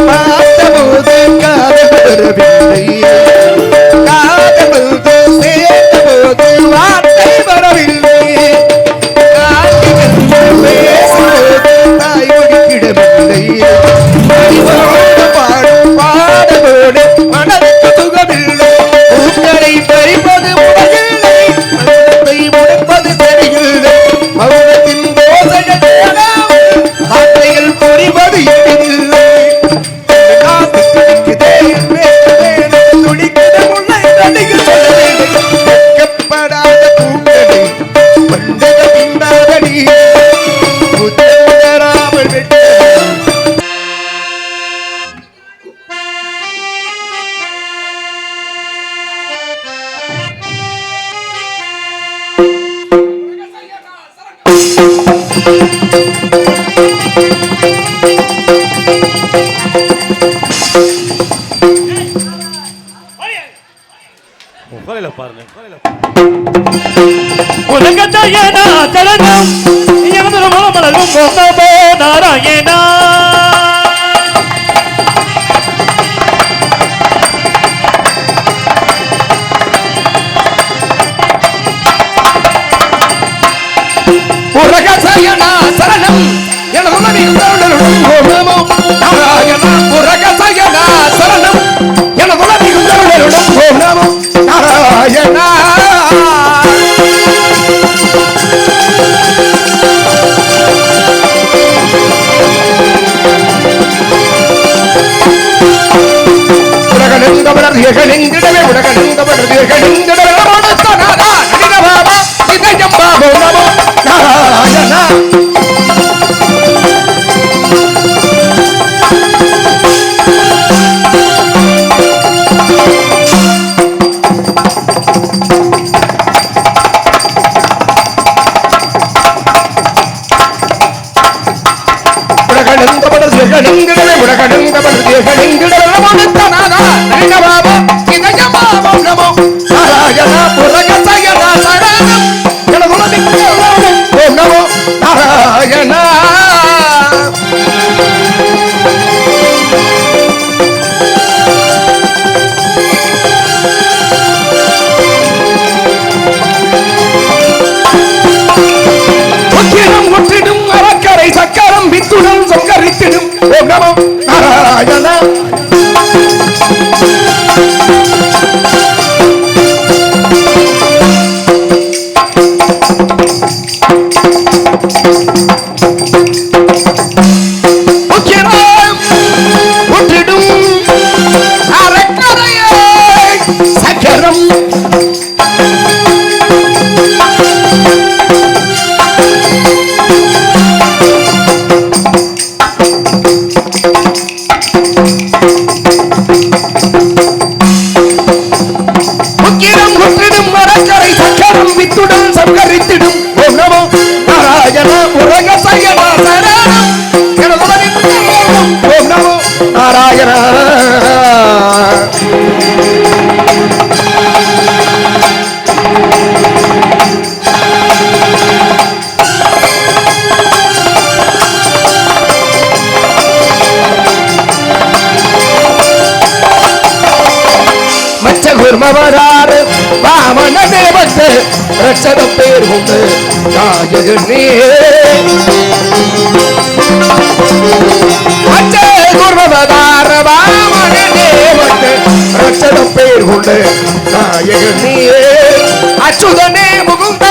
பார்த்தபோது காதல் வரவில்லை, காதல் வந்து சேர்ந்தபோது வார்த்தை வரவில்லை, பேசும்போது தாய் ஒடுக்கிடவில்லை, பாடும் பாடலோடு மனதுக்கு சுகமில்லை, பூக்களை பறிப்பது முடகில்லை, மனத்தை முடப்பது சரியில்லை, மௌனத்தின் போதைகள் வார்த்தைகள் புரிவது எளிதில்லை, துடிக்கிற முல்லை நடிகள் வெட்கப்படாத பூக்களை வந்தத பின்னாதடி புத்தராமல் வெட்ட உலகத்தையனா சரணம் எமது மலமலரும் கோபோ நாராயணா உலகத்தையனா சரணம் எனது மலமலரும் கோபோ நாராயணா உலகத்தையனா சரணம் எனது மலமலரும் கோபோ நாராயணா உலகெங்கிடவே உலகெங்கிடவே நாராயணா சக்கரம் வித்துடன் சங்கரித்திடும் ஓம் நமோ நாராயணா சக்கரம் வித்துடன் சங்கரித்திடும் ஓம் நமோ நாராயணா உலக சயனா சரணம் ஓம் நமோ நாராயணா மச்சகுர்மவரார் வாமன தேவத்து ரட்சத பேர் உண்டு நாயகனே மச்சகுர்மவரார் வாமன தேவத்து ரட்சத பேர் உண்டு நாயகனே அச்சுதனே முகுந்த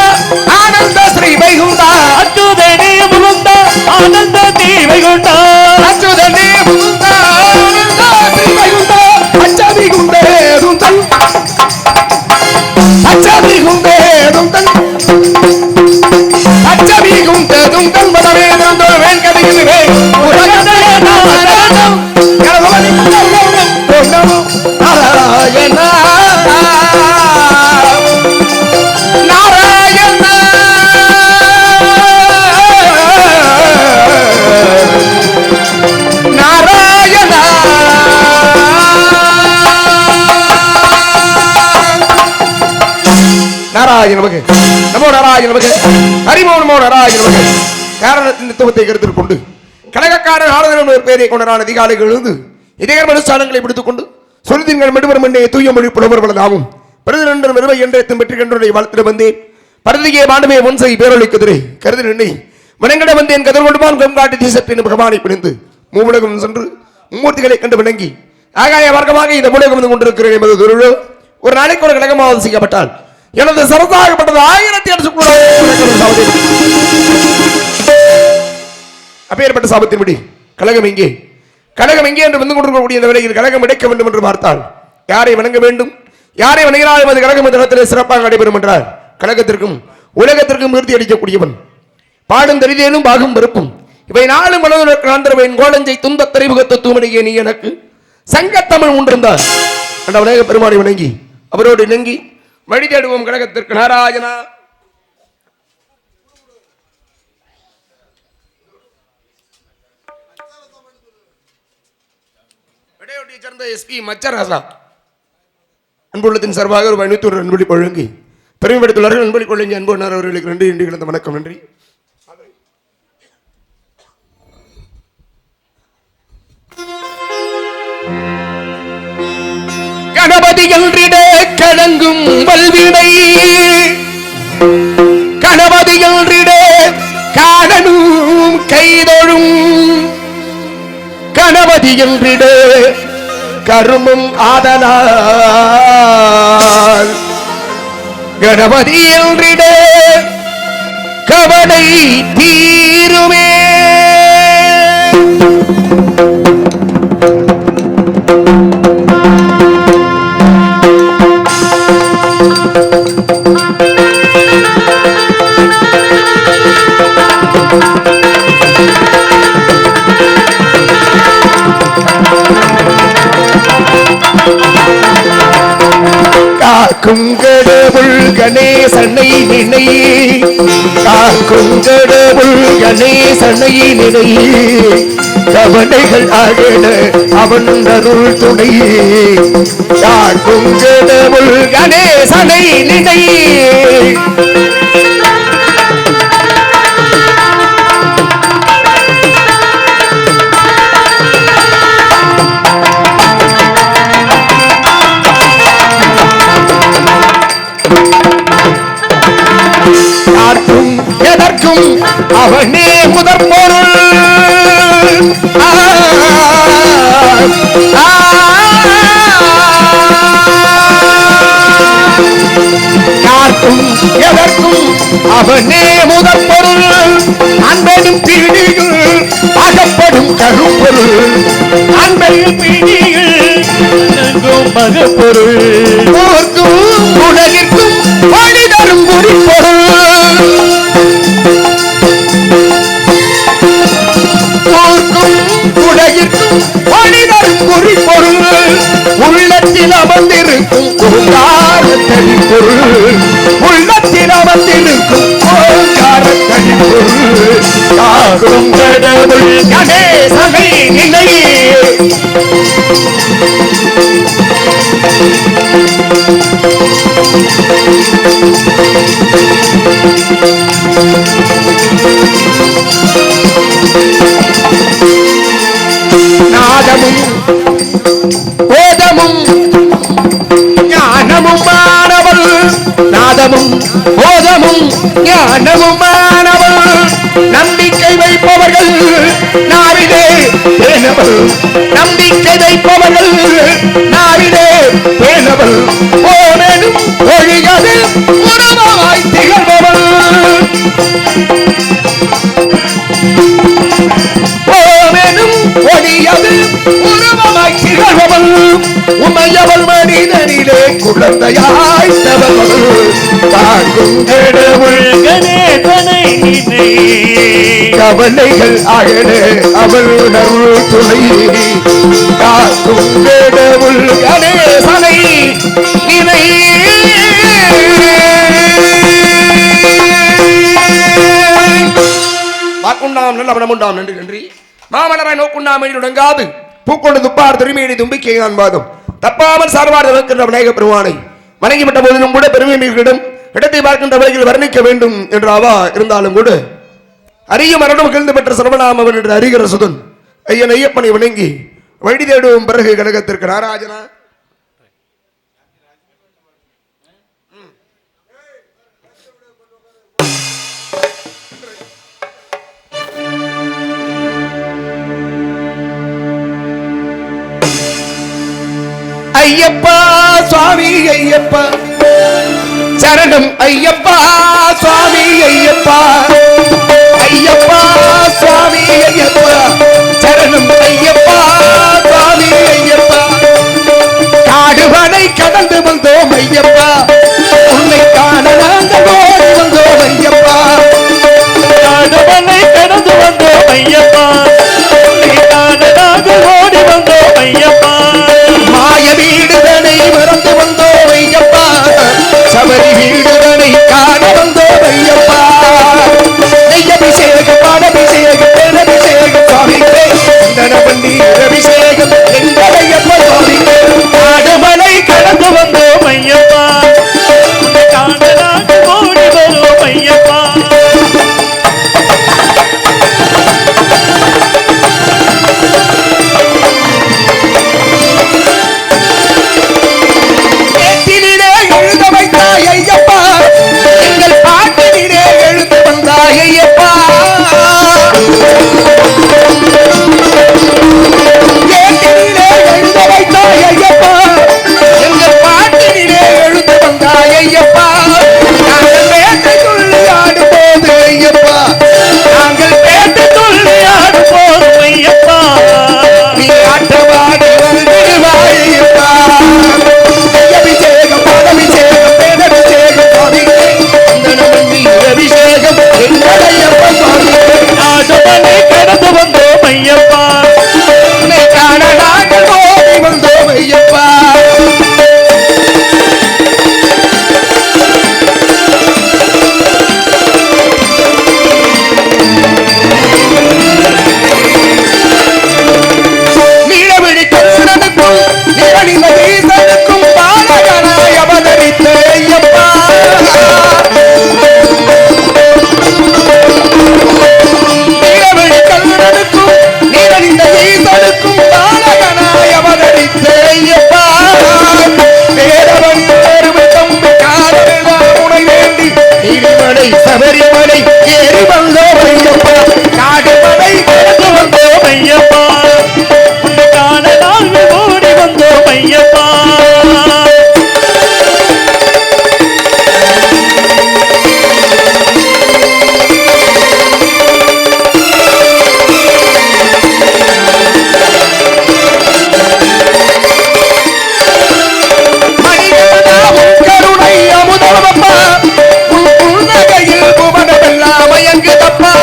ஆனந்த ஸ்ரீ வைகுண்ட அச்சுதனே முகுந்த ஆனந்த ஸ்ரீ வைகுண்ட அச்சுதனே முகுந்த ஆனந்த ஸ்ரீ வைகுண்ட அச்சதி குண்டே துந்தன் அச்சதி குண்டே துந்தன் அச்சதி குண்டே துந்தன் பதவே துந்தோ வெங்கதிகிலே உலகதே நாராயணம் கரவலி நமோ நாராயணா நாராயணா நாராயணா நாராயண நமக்கு நமோ நாராயண நமக்கு ஹரிமோ நமோ நாராயண நமக்கு காரணத்தின் தத்துவத்தை கருத்தில் கொண்டு கனக வேலைக்காரன் ஆளுநர் ஒரு பேரை கொண்டனான் அதிகாலை எழுந்து இதே அனுஷ்டானங்களை பிடித்துக் கொண்டு சொல்லுங்கள் மெடுவரும் என்னை தூய மொழி புலவர்களாகும் பிரதிநன்று வருவை என்றும் வெற்றி கண்டுடைய வாழ்த்திட வந்தேன் பரதிகே மாண்டவே முன்சை பேரொழிக்குதிரை கருதி நின்னை வணங்கிட வந்தேன் கதிர்கொண்டுமான் கம்காட்டி தீசத்தின் பகவானை பிடிந்து மூவுலகம் சென்று மும்மூர்த்திகளை கண்டு வணங்கி ஆகாய மார்க்கமாக இந்த மூலகம் வந்து கொண்டிருக்கிறேன் என்பது ஒரு ஒரு நாளைக்கு ஒரு கழகமாவது செய்யப்பட்டால் எனது சரதாகப்பட்டது 1000 அப்பேற்பட்ட சாபத்தின்படி கழகம் எங்கே என்று வந்து கொண்டிருக்கக்கூடிய இந்த வேளையில் கழகம் இடைக்க வேண்டும் என்று பார்த்தால் யாரை வணங்க வேண்டும் யாரை வணங்கினாலும் அது கழகம் இந்த இடத்திலே சிறப்பாக நடைபெறும் என்றால் கழகத்திற்கும் உலகத்திற்கும் நிறுத்தி அடிக்கக்கூடியவன் பாடும் தெரிதேனும் பாகும் வெறுப்பும் இவை நாளும் மனதுக்கு ஆந்திரவேன் கோலஞ்சை துன்ப திரைமுகத்த தூமணியே நீ எனக்கு சங்கத்தமிழ் உண்டிருந்தார் அந்த உலக பெருமானை வணங்கி அவரோடு இணங்கி வழி தேடுவோம் கழகத்திற்கு நாராயணா. சேர்ந்த எஸ்பி மச்சராசா அன்புள்ளத்தின் சார்பாக ஒரு 500 அன்பளி வழங்கி பெருமைப்படுத்துள்ளார்கள். அன்பளி கொள்ளுங்க அன்புனார் அவர்களுக்கு நன்றி என்று கிடந்த வணக்கம். நன்றி. கணபதி என்றிட கலங்கும் வல்வினை கணபதி என்றிட காணனும் கைதொழும் கணபதி என்றிட கருமம் ஆதலால் கணபதி என்றிட கவலை தீருமே. காக்கும் கடவுள் கணேசனை நினை காக்கும் கடவுள் கணேசனை நினை கவலைகள் ஆகிட அவன் அருள் துணை காக்கும் கடவுள் கணேசனை நினை எதற்கும் அவனே முதற் பொருள் யாருக்கும் எதற்கும் அவனே முதற் பொருள் அன்பனும் பிடிகள் அகப்படும் கருப்பொருள் அன்பையில் பிடிகள் மகப்பொருள் போர்க்கும் உலகிற்கும் வழி தரும் குறிப்பொருள் போர்க்கும் உலகிற்கும் வழி தரும் குறிப்பொருள் உள்ளத்தில் அமர்ந்திருக்கும் ஓங்கார தனிப்பொருள் உள்ளத்தில் அமர்ந்திருக்கும் ஓங்கார தனிப்பொருள் காக்கும் கடவுள் கணேசனை நினையே நாதமும் போதமும் ஞானமும் மாணவள் நாதமும் போதமும் ஞானமும் மாணவள் நம்பிக்கை வைப்பவர்கள் நாவிலே பேணவள் நம்பிக்கை வைப்பவர்கள் நாவிலே பேணவள் ஓமெனும் ஒழிகது உணவாய் திகழ்பவள் ஓமெனும் ஒழியது உணவாய் திகழ்பவள் உமையவள் மனிதனிலே குழந்தையாய் தவவள் காக்கும் கடவுள் கணேசனை நினை கவலைகள் அகல அவள் அருள் துணை காக்கும் கடவுள் கணேசனை நினை வாக்குண்டாம் நல்ல மனமுண்டாம் நன்றி நன்றி மாமனராய் நோக்குண்டாமை தொடங்காது பூக்கொண்டு துப்பார் திருமையடி தும்பிக்கை காண்பாதும் தப்பாமல் சார்பாடு இருக்கின்ற விநாயக பெருமானை வணங்கிவிட்ட போதிலும் கூட பெருமை மிகளிடம் இடத்தை பார்க்கின்ற வகையில் வர்ணிக்க வேண்டும் என்ற அவா இருந்தாலும் கூட அரியும் மரணம் கழிந்து பெற்ற சர்வநாமவன் என்று அறிகிற சுதன் ஐயன் ஐயப்பனை வணங்கி வழி தேடுவோம். பிறகு கழகத்திற்கு நாராஜனா ஐயப்பா சுவாமி ஐயப்பா சரணம் ஐயப்பா சுவாமி ஐயப்பா ஐயப்பா சுவாமி ஐயப்பா சரணம் ஐயப்பா சுவாமி ஐயப்பா காடுவனை கடந்து வந்தோம் ஐயப்பா உன்னை காண நாங்கள் ஓடி வந்தோம் ஐயப்பா காடுவனை கடந்து வந்தோம் ஐயப்பா உன்னை காண நாங்கள் ஓடி வந்தோம் ஐயப்பா மாய வீடுதனை மறந்து வந்தோம் ஐயப்பா சபரி வீடுதனை காண வந்தோம் ஐயப்பா நெய்யபிஷேகம் பாடபிஷேகம் பேரபிஷேகம் சுவாமிகளே சந்தன பன்னீர் அபிஷேகம் எங்கள் ஐயப்பா சுவாமிகளே காடுமலை கடந்து வந்தோம் ஐயப்பா உன்னை காண நாங்கள் ஓடி வந்தோம் ஐயப்பா ஏட்டினிலே எழுத வைத்தாய் ஐயப்பா எங்கள் பாட்டினிலே எழுந்து வந்தாய் ஐயப்பா ஏட்டினிலே எழுத வைத்தாய் ஐயப்பா எங்கள் பாட்டினிலே எழுந்து வந்தாய் ஐயப்பா நாங்கள் வேட்டை துள்ளி ஆடும்போது ஐயப்பா நாங்கள் வேட்டை துள்ளி ஆடும் போதும் ஐயப்பா நீ ஆட்டவாடி வந்துடுவாய் ஐயப்பா அபிஷேகம் பாடபிஷேகம் பேரபிஷேகம் சுவாமிகளே சந்தன பன்னீர் அபிஷேகம் எங்கள் ஐயப்பா சுவாமிகளே காடுமலை கடந்து வந்தோம் ஐயப்பா உன்னை காண நாங்கள் ஓடி வந்தோம் ஐயப்பா நீலவிழி கண்ணனுக்கும் நிரணிந்த ஈசனுக்கும் பாலகனாய் அவதரித்த ஐயப்பா நீலவிழி கண்ணனுக்கும் நிரணிந்த ஈசனுக்கும் பாலகனாய் அவதரித்த ஐயப்பா வேடவன் தேர்வு தம்பி காலமெல்லாம் உனை வேண்டி நீலிமலை சபரிமலை ஏறி வந்தோம் ஐயப்பா காடுமலை கடந்து வந்தோம் ஐயப்பா உன்னை காண நாங்கள் ஓடி வந்தோம் ஐயப்பா மணிகண்டாவும் கருணை அமுதமப்பா உன் புன்னகையில் புவனமெல்லாம் மயங்குதப்பா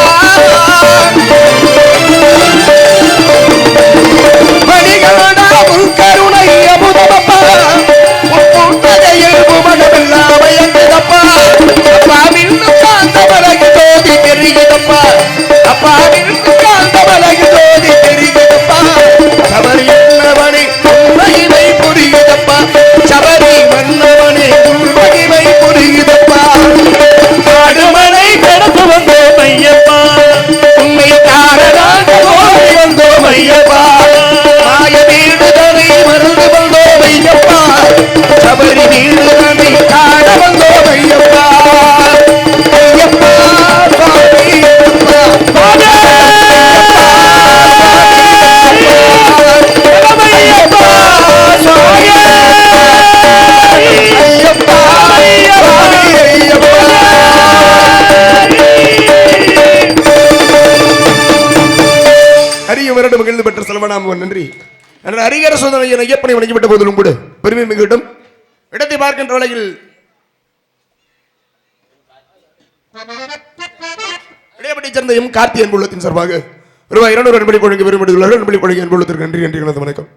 மணிகண்டாவும் கருணை அமுதமப்பா உன் புன்னகையில் புவனமெல்லாம் மயங்குதப்பா அப்பா விண்ணு காந்த மலகு ஜோதி தெரியுதப்பா அப்பா விண்ணு காந்த மலகு ஜோதி தெரியுதப்பா சபரி மன்னவனே உண்மையினை புரியுதப்பா சபரி மன்னவனே உண்மையினை புரியுதப்பா காடுமலை கடந்து வந்தோம் ஐயப்பா உண்மை காரணாக ஓடி வந்தோம் ஐயப்பா மாய வீடுதனை மறந்து வந்தோம் ஐயப்பா சபரி வீடுதனை காண வந்தோம் ஐயப்பா ஐயப்பா சுவாமி ஐயப்பா ஐயப்பா சுவாமி ஐயப்பா சுவாமி ஐயப்பா அரிய வருடம் மகிழ்ந்து பெற்ற செல்வனாமன் நன்றி என்ற அரிகர சோதனையின் ஐயப்பனை வணங்கிவிட்ட போதிலும் கூட பெருமை மிகட்டும் இடத்தை பார்க்கின்ற வேளையில் இடையப்பட்டை சேர்ந்த எம் கார்த்தி அன்புள்ளத்தின் சார்பாக ரூபாய் 200 அன்பளி கொழுங்கு பெருமிடுள்ளார்கள் அன்பளி கொழுங்கு அன்புள்ளத்திற்கு நன்றி நன்றி கலந்து வணக்கம்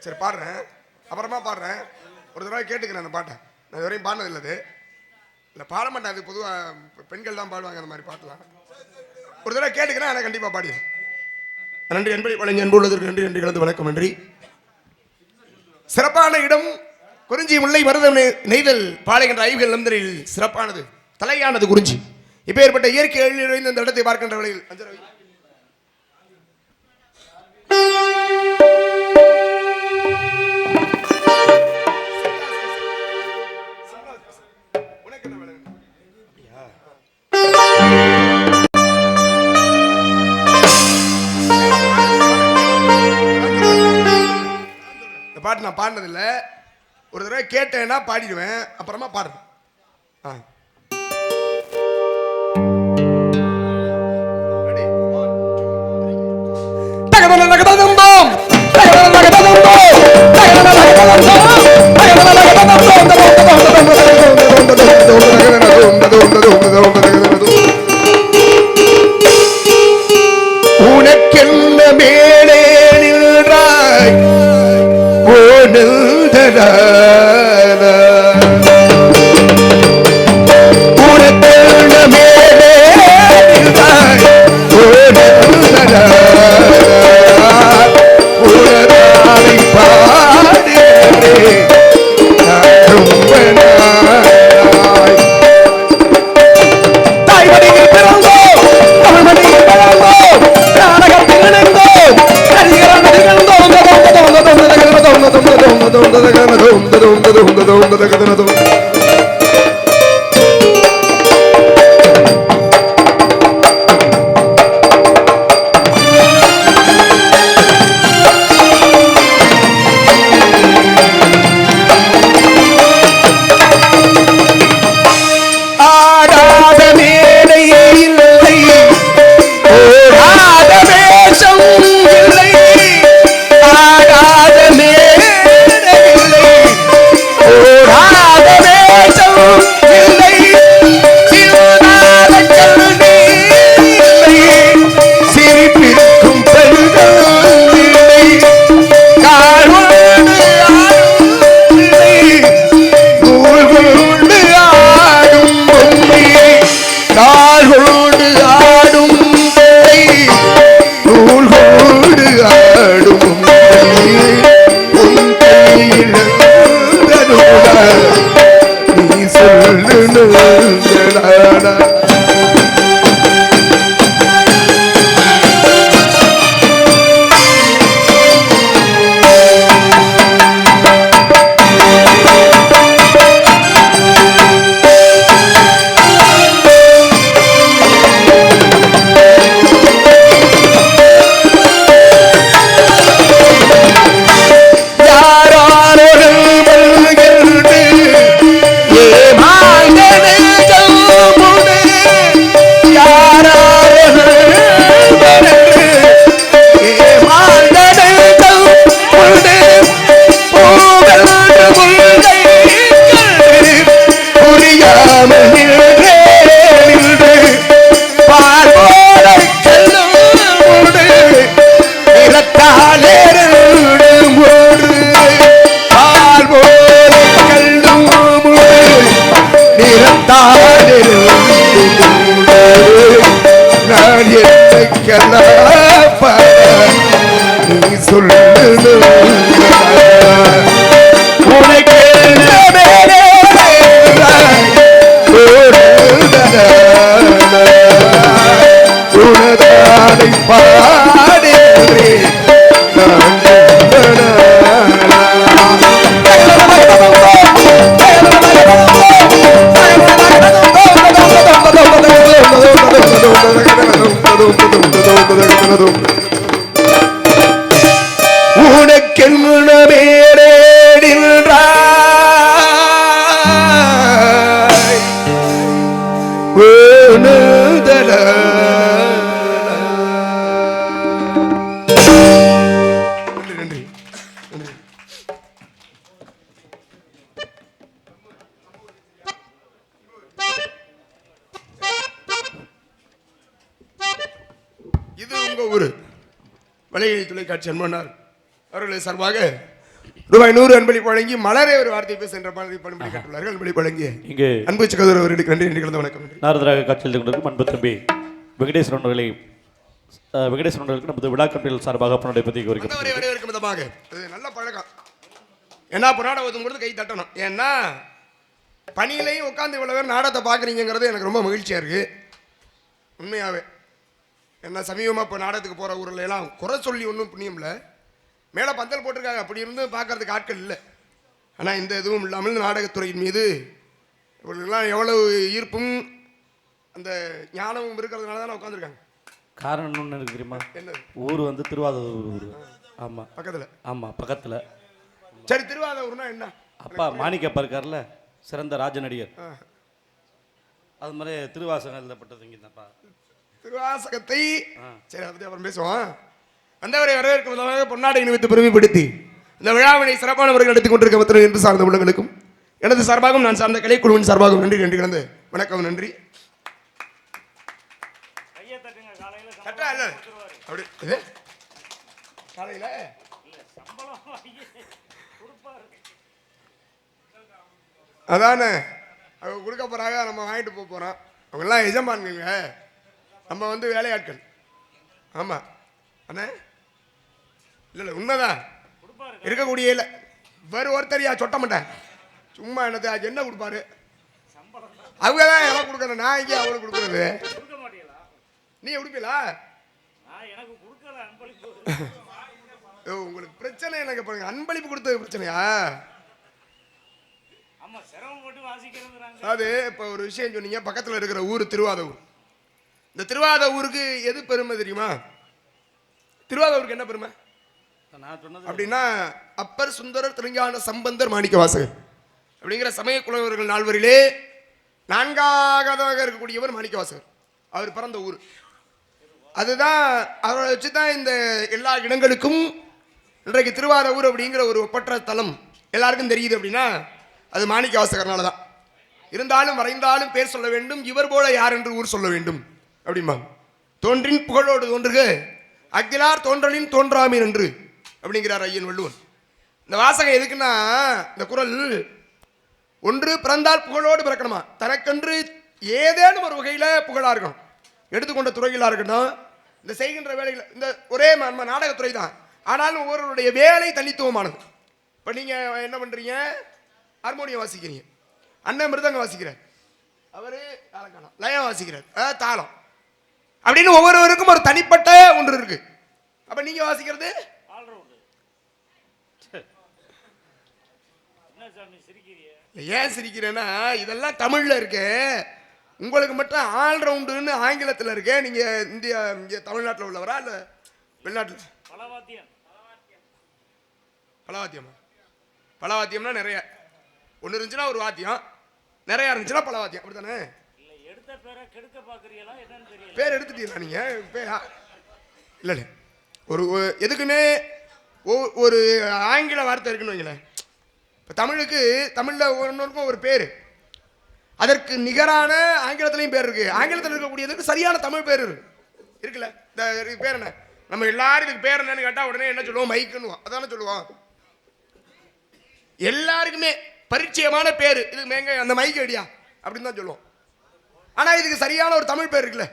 சரி பாடுறேன் அப்புறமா பாடுறேன் ஒரு தடவை கேட்டுக்கிறேன் அந்த பாட்டை நான் இதுவரையும் பாடினது இல்லை இல்லை பாட மாட்டேன் அது பொதுவாக பெண்கள் தான் பாடுவாங்க அந்த மாதிரி பாட்டுலாம் ஒரு தடவை கேட்டுக்கிறேன் ஆனால் கண்டிப்பாக பாடிடுறேன் நன்றி அன்பளி வழங்கி அன்புள்ளதற்கு நன்றி நன்றி கலந்து வணக்கம் நன்றி சிறப்பான இடம் குறிஞ்சி முல்லை மருதம் நெய்தல் பாலை என்ற ஐவுகள் நந்தரில் சிறப்பானது தலையானது குறிஞ்சி. இப்பேற்பட்ட இயற்கை எழில் நிறைந்த இந்த இடத்தை பார்க்கின்ற வேளையில் பாட்டு நான் பாடினதில்லை, ஒரு தடவை கேட்டேன்னா பாடிடுவேன், அப்புறமா பாடுறேன். உனக்கென்ன மேலே நின்றாய் உனக்கென்ன மேலே நின்றாய் உனதானை பாடுகிறே ரொம்ப நாளாய். தாய்மடியில் பிறந்தோம், தமிழ்மடியில் பிறந்தோம், நாடகத்தில் இணைந்தோம், நடிகராக நிகழ்ந்தோம். ஆடாத மேடை இல்லை, ஓடாத வேஷம் இல்லை, ஆடாத மேடை இல்லை, ஓடாத வேஷம் இல்லை, சிவனாத கல்வி இல்லை, சிரிப்பிற்கும் பெண்கள் இல்லை, கால்கொண்டு ஆடும் இல்லை, நூல்கொண்டு ஆடும் பொம்மை, கால்கொண்டு ஆடும் பொம்மை, நூல்கொண்டு ஆடும் பொம்மை, உன் கையில் நீ சொல்லு நாடா. நீ சொல்லு உனக்கு உனதானை பாடுகிறே உனக்கென்ன மேடேடின்றாய் நன்றி. இது உங்க ஊரு வலையொலி தொலைக்காட்சி அன்பனார் அவர்களை சார்பாக ரூபாய் 100 அன்பளிப்பு வழங்கி மலரே ஒரு வார்த்தை பேச என்ற பாடலை பண்பளி கேட்டுள்ளார்கள். அன்பளிப்பு வழங்கிய இங்கே அன்பு சகோதரர் அவர்களுக்கு நன்றி கலந்த வணக்கம். நாரதராக காட்சியில் கொண்டிருக்கும் அன்பு தம்பி வெங்கடேஸ்வரன் அவர்களுக்கு நமது விழா கமிட்டிகள் சார்பாக பணத்தை பற்றி வரவேற்கும் விதமாக நல்ல பழக்கம். ஏன்னா இப்போ நாடகத்துங்கிறது கை தட்டணும். ஏன்னா பணியிலையும் உட்காந்து இவ்வளோ பேர் நாடகத்தை பார்க்குறீங்கிறது எனக்கு ரொம்ப மகிழ்ச்சியாக இருக்குது உண்மையாகவே. ஏன்னா சமீபமாக இப்போ நாடகத்துக்கு போகிற ஊரில் எல்லாம் குறை சொல்லி ஒன்றும் புண்ணியம் இல்லை, மேலே பந்தல் போட்டிருக்காங்க, அப்படி இருந்து பார்க்கறதுக்கு ஆட்கள் இல்லை. ஆனால் இந்த எதுவும் இல்லாமல் நாடகத்துறையின் மீது இவர்களுக்கெல்லாம் எவ்வளவு ஈர்ப்பும் அந்த ஞானமும் இருக்கிறதுனால தான் உட்காந்துருக்காங்க. காரணம் ஒன்று எனக்கு தெரியுமா? என்ன ஊர் வந்து திருவாரூர் ஊர். ஆமாம் பக்கத்தில். ஆமாம் பக்கத்தில். சரி, திருவாரூர்னா என்ன? அப்பா மாணிக்கப்பா இருக்கார்ல, சிறந்த ராஜ நடிகர். அது மாதிரி திருவாசகம் எழுதப்பட்டது இங்கே தான்ப்பா. திருவாசகத்தை சரி அதை பற்றி அப்புறம் பேசுவோம். வந்தவரை வரவேற்கும் விதமாக பொன்னாடை நிமித்து பெருமைப்படுத்தி இந்த விழாவினை சிறப்பானவர்கள் எடுத்துக் கொண்டிருக்க மற்ற என்று சார்ந்த உள்ளங்களுக்கும் எனது சார்பாகவும் நான் சார்ந்த கலைக்குழுவின் சார்பாகவும் நன்றி நன்றி கிடந்து வணக்கம். நன்றி. அப்படி காலையில் அதானே அவங்க கொடுக்க போகிறாங்க, நம்ம வாங்கிட்டு போக போகிறோம். அவங்கெல்லாம் எஜமானுங்க, நம்ம வந்து வேலையாட்கள். ஆமாம் அண்ணே, இல்லை உண்மைதான் இருக்கக்கூடிய இல்லை. வேறு ஒருத்தரியா சொட்ட மாட்டேன் சும்மா என்னது என்ன கொடுப்பாரு, அவங்க தான் எல்லாம் கொடுக்கணும், நான் இங்கே அவங்களுக்கு கொடுக்குறது. நீ கொடுப்பீங்களா? உங்களுக்கு பிரச்சனை எனக்கு பாருங்க, அன்பளிப்பு கொடுத்தது பிரச்சனையா? அது இப்போ ஒரு விஷயம் சொன்னீங்க, பக்கத்தில் இருக்கிற ஊர் திருவாதூர். இந்த திருவாதூருக்கு எது பெருமை தெரியுமா? திருவாதூருக்கு என்ன பெருமை அப்படின்னா, அப்பர் சுந்தரர் திருஞான சம்பந்தர் மாணிக்கவாசகர் அப்படிங்கிற சமய குலவர்கள் நால்வரிலே 4ஆவதாக இருக்கக்கூடியவர் மாணிக்கவாசகர். அவர் பிறந்த ஊர் அதுதான். அவரை வச்சு தான் இந்த எல்லா இடங்களுக்கும் இன்றைக்கு திருவாரூர் அப்படிங்கிற ஒரு ஒப்பற்ற தலம் எல்லாருக்கும் தெரியுது. அப்படின்னா அது மாணிக்கவாசகர்னால தான். இருந்தாலும் வரைந்தாலும் பேர் சொல்ல வேண்டும், இவர் போல யார் என்று ஊர் சொல்ல வேண்டும் அப்படிமா. தோன்றின் புகழோடு தோன்றுக, அகிலார் தோன்றலின் தோன்றாமீன் என்று அப்படிங்கிறார் ஐயன் வள்ளுவன். இந்த வாசகம் எதுக்குன்னா, இந்த குறள் ஒன்று பிறந்தால் புகழோடு பிறக்கணுமா, தனக்கென்று ஏதேனும் ஒரு வகையில் புகழாக இருக்கணும், எடுத்துக்கொண்ட துறைகளாக இருக்கட்டும், இந்த செய்கின்ற வேலைகள் இந்த ஒரே நம்ம நாடகத்துறை தான், ஆனாலும் ஒவ்வொருவருடைய வேலை தனித்துவமானது. இப்போ நீங்கள் என்ன பண்ணுறீங்க, ஹார்மோனியம் வாசிக்கிறீங்க, அண்ணன் மிருதங்கம் வாசிக்கிறார், அவர் லயம் வாசிக்கிறார், தாளம் அப்படின்னு ஒவ்வொருவருக்கும் ஒரு தனிப்பட்ட ஒன்று இருக்கு. அப்ப நீங்க வாசிக்கிறது ஏன் சிரிக்கிறேன்னா, இதெல்லாம் தமிழ்ல இருக்கு, உங்களுக்கு மட்டும் ஆல்ரவுண்டுன்னு ஆங்கிலத்தில் இருக்கு. நீங்க இந்தியா இங்க தமிழ்நாட்டில் உள்ளவரா இல்ல வெளிநாட்டில்? பலவாத்தியமா? பலவாத்தியம்னா நிறைய ஒன்று இருந்துச்சுன்னா ஒரு வாத்தியம், நிறைய இருந்துச்சுன்னா பலவாத்தியம், அப்படித்தானே? பேர் எடுத்துட்டீங்களா நீங்க? இல்லை இல்லை, ஒரு எதுக்குமே ஒரு ஆங்கில வார்த்தை இருக்குன்னு வைங்களேன். இப்போ தமிழுக்கு தமிழில் ஒன்றுக்கும் ஒரு பேர், அதற்கு நிகரான ஆங்கிலத்திலையும் பேர் இருக்கு. ஆங்கிலத்தில் இருக்கக்கூடியதுக்கு சரியான தமிழ் பேர் இருக்குல்ல. இந்த பேர் என்ன, நம்ம எல்லாரும் இதுக்கு பேர் என்னன்னு கேட்டால் உடனே என்ன சொல்லுவோம், மைக்குன்னு அதானே சொல்லுவோம். எல்லாருக்குமே பரிச்சயமான பேர் இது, மேங்க அந்த மைக் ஐடியா அப்படின்னு தான் சொல்லுவோம். ஆனால் இதுக்கு சரியான ஒரு தமிழ் பேர் இருக்குல்ல,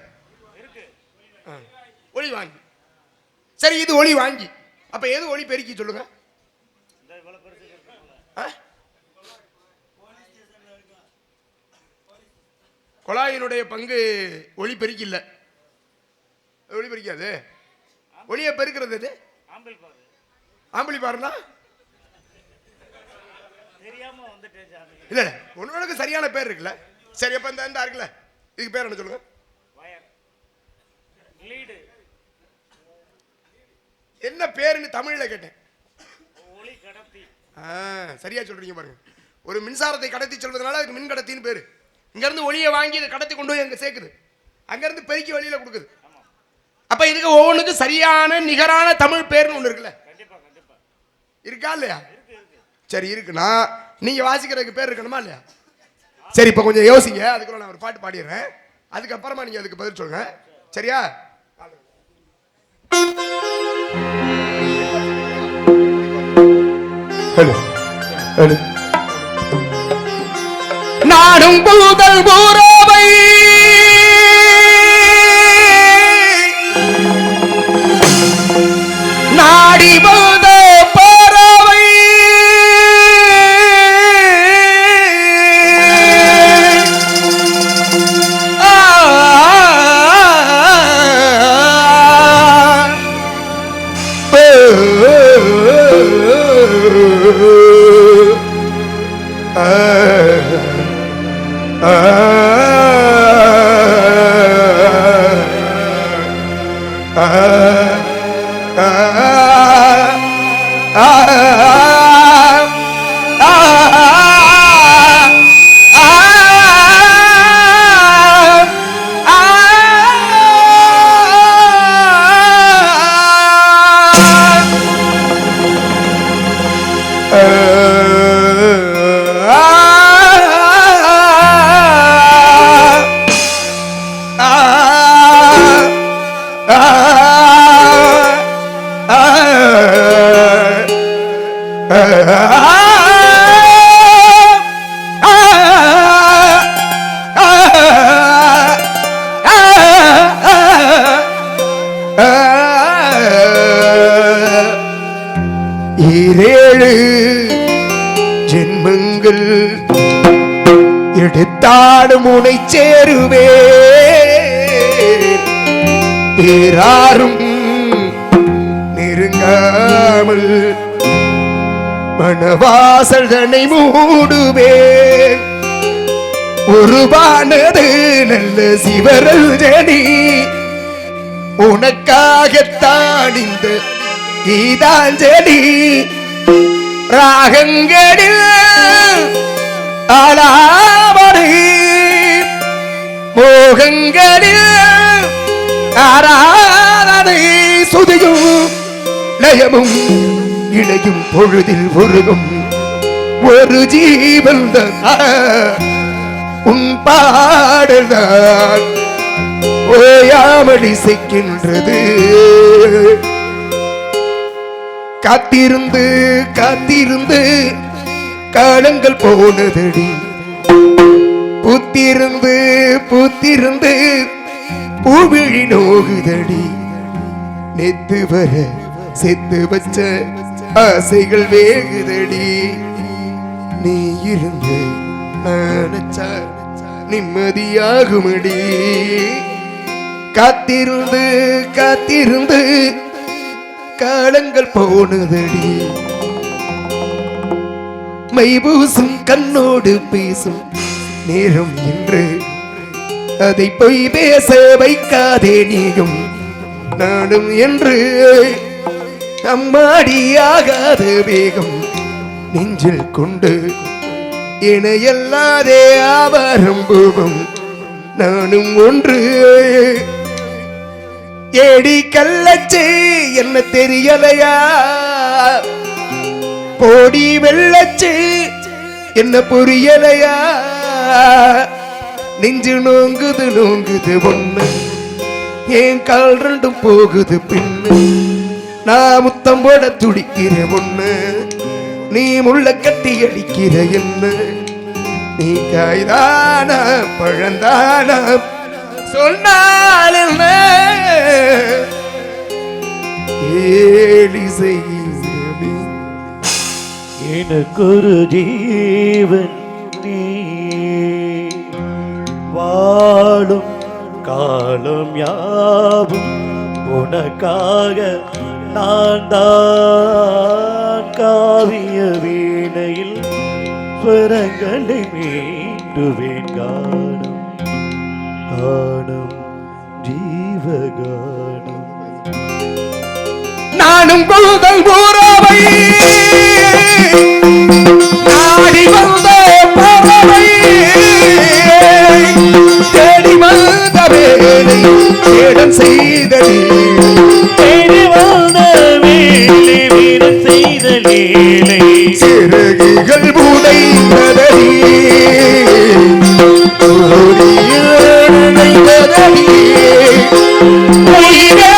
ஒளி வாங்கி. சரி, இது ஒளி வாங்கி, அப்ப எது ஒளி பெருக்கி சொல்லுங்க? குழாயினுடைய பங்கு ஒளி பெருக்கி இல்லை, ஒளி பெருக்காது. ஒளியை பெருக்கிறது எது? ஆம்பளி பாருனா இல்ல, ஒன்னொருக்கு சரியான பேர் இருக்குல்ல. சரி, அப்ப இந்த இருக்குல்ல, இதுக்கு பேர் என்ன சொல்லுங்க? என்ன பேருன்னு தமிழ்ல கேட்டேன். சரியா சொல்றீங்க பாருங்க. ஒரு மின்சாரத்தை கடத்தி செல்வதனால அதுக்கு மின் கடத்தின்னு பேரு. இங்க இருந்து ஒளியை வாங்கி இதை கடத்தி கொண்டு போய் அங்க சேர்க்குது, அங்க இருந்து பெருக்கி வெளியில கொடுக்குது. அப்ப இதுக்கு ஒவ்வொன்றுக்கும் சரியான நிகரான தமிழ் பேர்னு ஒண்ணு இருக்குல்ல, இருக்கா இல்லையா? சரி, இருக்குன்னா நீங்க வாசிக்கிறதுக்கு பேர் இருக்கணுமா இல்லையா? சரி, இப்ப கொஞ்சம் யோசிங்க, அதுக்குள்ள நான் ஒரு பாட்டு பாடிடுறேன், அதுக்கப்புறமா நீங்க அதுக்கு பதில் சொல்லுங்க, சரியா? நாடும் புதல் பூராவை நாடி போத பறவை ஈரேழு ஜென்மங்கள் எடுத்தாடும் உனை சேருவே பேராரும் நெருங்காமல் மணவாசல் தன்னை மூடுவே உருவானது நல்ல சிவரல் ஜனி உனக்காகத்தான் இந்த கீதாஞ்சலி ராகங்களில் ஆளாவரை மோகங்களில் ஆராதனை சுதியும் லயமும் இணையும் பொழுதில் ஒருகும் ஒரு ஜீவன் உன் பாடல்தான் ஓயாமடி செய்கின்றது காத்திருந்து காத்திருந்து காலங்கள் போனதடி பூத்திருந்து பூத்திருந்து பூவிழி நோகுதடி நெத்து வர செத்து வச்ச ஆசைகள் வேகுதடி நீ இருந்து நினைச்சா நிம்மதியாகுமடி காத்திருந்து காத்திருந்து காலங்கள் போனதடி மைபூசும் கண்ணோடு பேசும் நேரம் என்று அதை பொய் பேச வைக்காதே நீயும் நானும் என்று அம்மாடியாகாத வேகம் நெஞ்சில் கொண்டு இணையல்லாதே ஆவரம்புவும் நானும் ஒன்று ஏடி கள்ளச்சி என்ன தெரியலையா போடி வெள்ளச்சி என்ன புரியலையா நெஞ்சு நோங்குது நோங்குது ஒண்ணு என் கால் ரெண்டும் போகுது பின்னு நான் முத்தம் போட துடிக்கிற ஒண்ணு நீ முள்ள கட்டி அடிக்கிற என்ன நீ காய்தான பழந்தான சொன்னால் என்ன ஏழி செய்கிறே எனக்கொரு ஜீவன் நீ வாழும் காலம் யாவும் உனக்காக நான் தான் காவிய வீணையில் ஸ்வரங்களை மீண்டுவேன் காணும் காணும் ஜீவகானம் நானும் பொழுதல் பூராவை நாடி வந்த பறவை தேடி வந்த வேலை தேடம் செய்தடி தேடி வந்த வேலை வீரம் செய்த லீலை சிறகுகள் புதைந்ததடி நினைந்ததடி உயிரே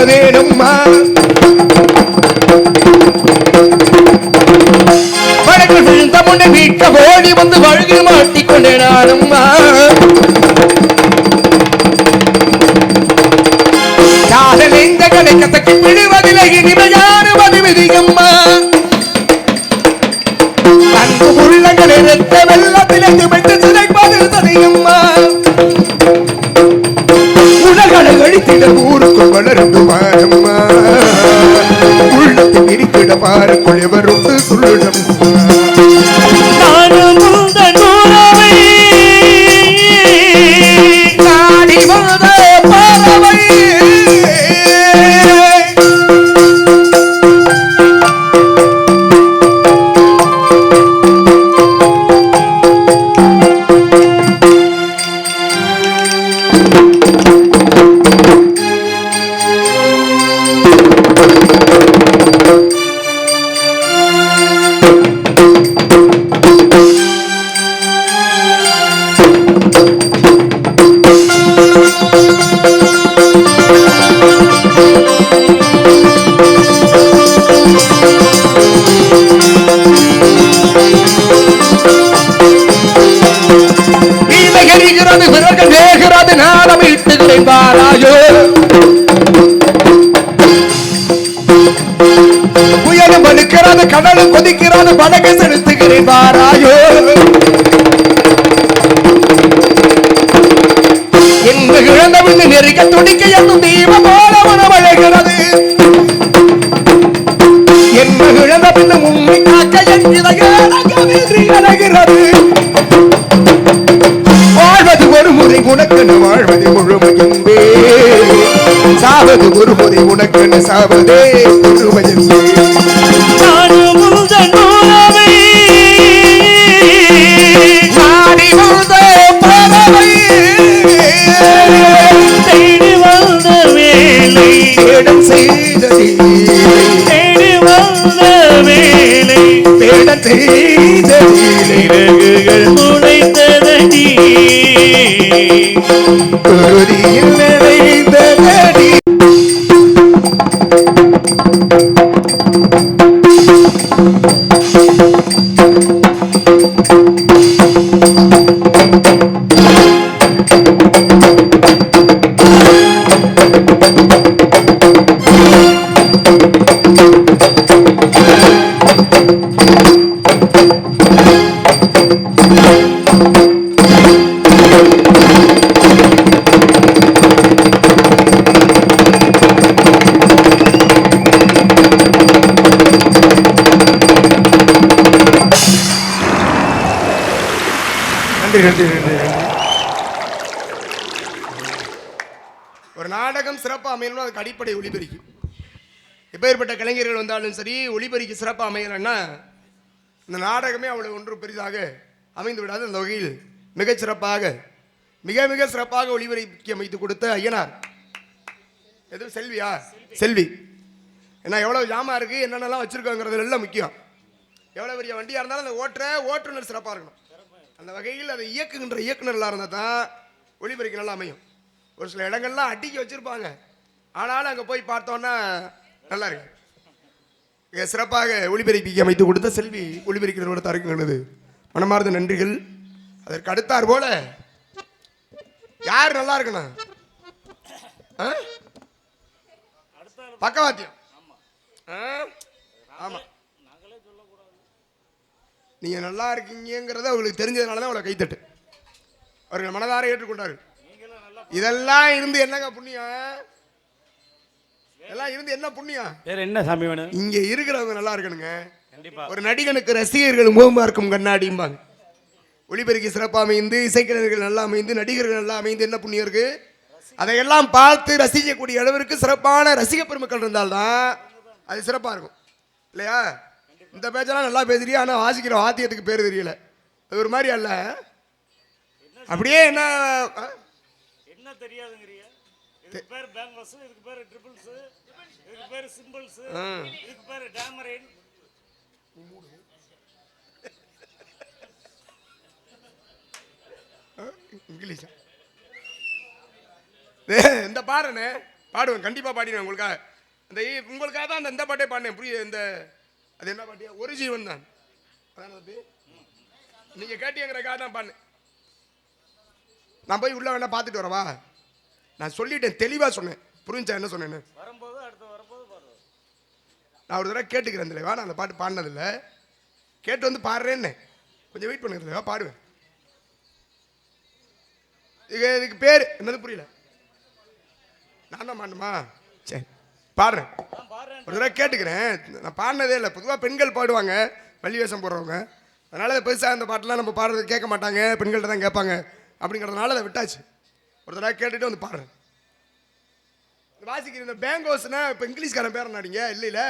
வேணும்மா வழக்கில் விழுந்த முன்னே வீட்ட ஓடி வந்து வழுகி மாட்டிக்கொண்டே நானும்மா காதல் எந்த கலைக்கத்தக்கு விடுவதில்லை இனிமையான மதுவிதியம்மா அன்பு உள்ளங்களை ரத்த வெள்ளத்திலே துமைத்து சிதைப்பது சதியம்மா உலகளை அழித்திட ஊருக்குள் வளர்ந்து பாரம்மா உள்ளத்தை விரித்திட பாருக்குள் எவருண்டு சொல்லிடம் நானும் உந்தன் உறவை நாடி வந்த பறவை எரிகிறது விரல்கள் வேகிறது நாளம் இட்டுகிறேன் பாராயோ புயலும் வலுக்கிறது கடலும் கொதிக்கிறது படகை செலுத்துகிறேன் பாராயோ என்று இழந்த பின்னு நெருக்க துடிக்க என்னும் தீபம் போல உணவழைகிறது என்று இழந்த பின்னு உண்மை காக்க என் இதயம் அழகிறது வாழ்வது ஒரு முறை உனக்கென வாழ்வதை முழுமையும்பே சாவது ஒரு முறை உனக்கென சாவதே முழுமையும்பே நானும் உந்தன் உறவை நாடி வந்த பறவை தேடி வந்த வேலை தேடம் செய்த தேடி வந்த வேலை தேடம் செய்த இறகுகள் முளைத்ததடி குருதியில் நிறைந்த நடி ஒரு நாடகம் சிறப்பாக அமையணும் அதுக்கு அடிப்படை ஒளிபெருக்கி எப்பேற்பட்ட கலைஞர்கள் வந்தாலும் சரி ஒளிபெருக்கி சிறப்பாக அமையலைன்னா இந்த நாடகமே அவ்வளவு ஒன்று பெரிதாக அமைந்து விடாது. அந்த வகையில் மிகச்சிறப்பாக மிக மிக சிறப்பாக ஒளிபெருக்கி அமைத்து கொடுத்த ஐயனார் எதுவும் செல்வியா செல்வி ஏன்னா எவ்வளவு ஜாமா இருக்கு என்னென்னலாம் வச்சிருக்கோங்கிறது எல்லாம் முக்கியம். எவ்வளவு பெரிய வண்டியா இருந்தாலும் அந்த ஓட்டுநர் சிறப்பாக இருக்கணும். அந்த வகையில் அதை இயக்குகின்ற இயக்குநர்களாக இருந்தால் தான் ஒளிபெருக்கி நல்லா அமையும். ஒரு சில இடங்கள்லாம் அடிக்கி வச்சிருப்பாங்க, ஆனாலும் அங்கே போய் பார்த்தோன்னா நல்லா இருக்கு. சிறப்பாக ஒளிபெருக்கி அமைத்து கொடுத்த செல்வி ஒளிபெருக்கிற நிறுவனத்தாருக்கு மனமார்ந்த நன்றிகள். அதற்கு அடுத்தார் போல யார் நல்லா இருக்கணும்? பக்கவாத்தியம். ஆமா, நீங்க நல்லா இருக்கீங்கிறத அவங்களுக்கு தெரிஞ்சதுனால தான் அவளை கைத்தட்டு அவர்கள் மனதார ஏற்றுக்கொண்டார்கள். இதெல்லாம் இருந்து என்னங்க புண்ணியம்? இதெல்லாம் இருந்து என்ன புண்ணியம்? வேற என்ன சாமி வேணும்? இங்க இருக்கிறவங்க நல்லா இருக்கணுங்க. ஒரு நடிகனுக்கு ரசிகர்கள் முகம் பார்க்கும் கண்ணாடிம்பாங்க. ஒளிபெருக்கி சிறப்பாக அமைந்து இசைக்கலைஞர்கள் நல்லா அமைந்து நடிகர்கள் நல்லா அமைந்து என்ன புண்ணியம் இருக்கு? அதையெல்லாம் பார்த்து ரசிக்கக்கூடிய அளவிற்கு சிறப்பான ரசிக பெருமக்கள் இருந்தால்தான் அது சிறப்பாக இருக்கும் இல்லையா? இந்த பேச்செல்லாம் நல்லா பேசுறியா, ஆனால் வாசிக்கிற வாத்தியத்துக்கு பேர் தெரியல. அது ஒரு மாதிரி அல்ல. அப்படியே என்ன என்ன தெரியாதுங்கறிய? இதுக்கு பேர் பேங்கல்ஸ், இதுக்கு பேர் ட்ரிபிள்ஸ், இதுக்கு பேர் சிம்பிள்ஸ், இதுக்கு பேர் டாமரைன். இங்கிலீஷ் இந்த பாருன்னு பாடுவேன், கண்டிப்பா பாடிடுவேன் உங்களுக்காக. அந்த உங்களுக்காக தான் இந்த பாட்டே பாடினேன். புரிய இந்த அது என்ன பாட்டியா, ஒரு ஜீவன் தான். நீங்க கேட்டீங்கிறக்காக தான் பாடினேன். நான் போய் உள்ள வேணா பார்த்துட்டு வரவா? நான் சொல்லிட்டேன், தெளிவா சொன்னேன். புரிஞ்சா என்ன சொன்னேன்னு? வரும்போது அடுத்து வரும்போது பாடுவோம். நான் ஒரு தடவை கேட்டுக்கிறேன் தலைவா, நான் அந்த பாட்டு பாடினதில்லை. கேட்டு வந்து பாடுறேன்னு கொஞ்சம் வெயிட் பண்ணுங்க தலைவா, பாடுவேன். இதுக்கு பேர் என்னது புரியல? நான் தான் பாடணுமா? சரி பாடுறேன், ஒரு தடவை கேட்டுக்கிறேன். நான் பாடினதே இல்லை. பொதுவாக பெண்கள் பாடுவாங்க, வள்ளி வேஷம் போடுறவங்க. அதனால பெருசாக அந்த பாட்டெலாம் நம்ம பாடுறது கேட்க மாட்டாங்க, பெண்கள்கிட்ட தான் கேட்பாங்க. அப்படிங்கிறதுனால அதை விட்டாச்சு. ஒரு தடவை கேட்டுட்டு வந்து பாடுறேன். வாசிக்கிற இந்த பேங்கோஸ்னா இப்போ இங்கிலீஷ்காரன் பேர் நாடிங்க இல்லைல்ல?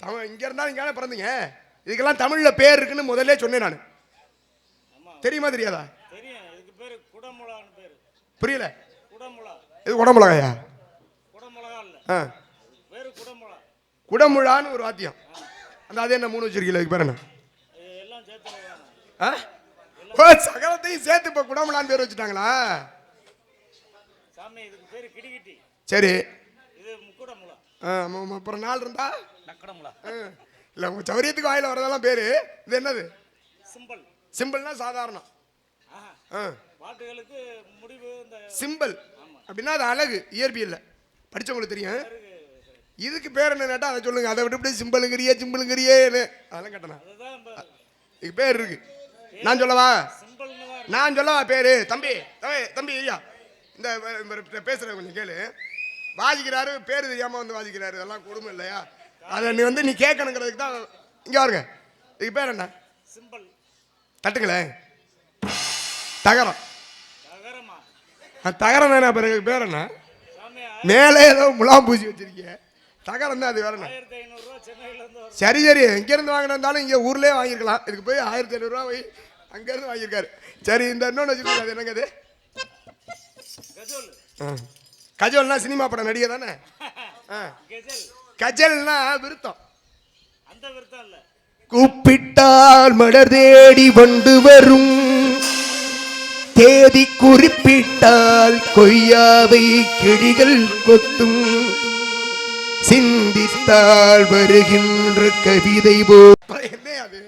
தமிழ் இங்கே இருந்தாலும் இங்கே பிறந்தீங்க. இதுக்கெல்லாம் தமிழில் பேர் இருக்குன்னு முதல்ல சொன்னேன் நான். தெரியுமா தெரியாதா? தெரியும். இதுக்கு பேர் குடமுளான்னு பேர். புரியல? குடமுளா. இது குடமுளகாயா? குடமுளகா இல்லை, பேர் குடமுளா. குடமுழான்னு ஒரு வாத்தியம். அந்த அது என்ன 3 வச்சிருக்கீங்களா? இதுக்கு பேர் என்ன? எல்லாம் சேர்த்து சகலத்தையும் சேர்த்து இப்போ குடமுழான்னு பேர் வச்சுட்டாங்களா? சாமி இதுக்கு பேர் கிடிகிட்டி. சரி, இது முக்குடமுளா. அப்புறம் நாள் இருந்தா நக்கடமுளா. இல்லை உங்கள் சௌரியத்துக்கு வாயில் வரதெல்லாம் பேர். இது என்னது? சிம்பிள். சிம்பிள்னா சாதாரணம். பாட்டுகளுக்கு முடிவு இந்த சிம்பிள் அப்படின்னா அது அழகு, இயற்பியல்ல படிச்சவங்களுக்கு தெரியும். இதுக்கு பேர் என்ன கேட்டா அதை சொல்லுங்க. அதை விட்டு சிம்பிளுங்கிறியே சிம்பிளுங்கிறியேன்னு அதெல்லாம் கேட்டேன். இதுக்கு பேர் இருக்கு. நான் சொல்லவா? நான் சொல்லவா பேரு? தம்பி தம்பி ஐயா, இந்த பேசுற கொஞ்சம் கேளு. வாசிக்கிறாரு, பேரு தெரியாம வந்து வாசிக்கிறாரு, இதெல்லாம் கொடுமை இல்லையா? அதை நீ வந்து நீ கேட்கணுங்கிறதுக்கு தான். இங்க பாருங்க, இதுக்கு பேர் என்ன? சிம்பிள். தட்டுங்களேன். தகரம். தகரமா? தகரம் தானே. பிறகு பேர் என்ன? மேலே ஏதோ முலாம் பூசி வச்சிருக்கீங்க. தகரம் தான். அது வேற என்ன? 1500 ரூபாய் சென்னையில இருந்து. சரி சரி, எங்க இருந்து வாங்கினாலும் இங்க ஊர்லயே வாங்கிருக்கலாம். இதுக்கு போய் 1500 ரூபாய் போய் அங்க இருந்து வாங்கியிருக்காரு. சரி, இந்த இன்னொன்னு வச்சிருக்காரு. அது என்னங்க? அது கஜோல். கஜோல்னா சினிமா படம் நடிகை தானே? கஜல். கஜல்னா விருத்தம். அந்த விருத்தம் இல்ல. கூப்பிட்டால் மலர் தேடி கொண்டு வரும், தேதி குறிப்பிட்டால் கொய்யாவை கிளிகள் கொத்தும், சிந்தித்தால் வருகின்ற கவிதை போ. என்ன அது?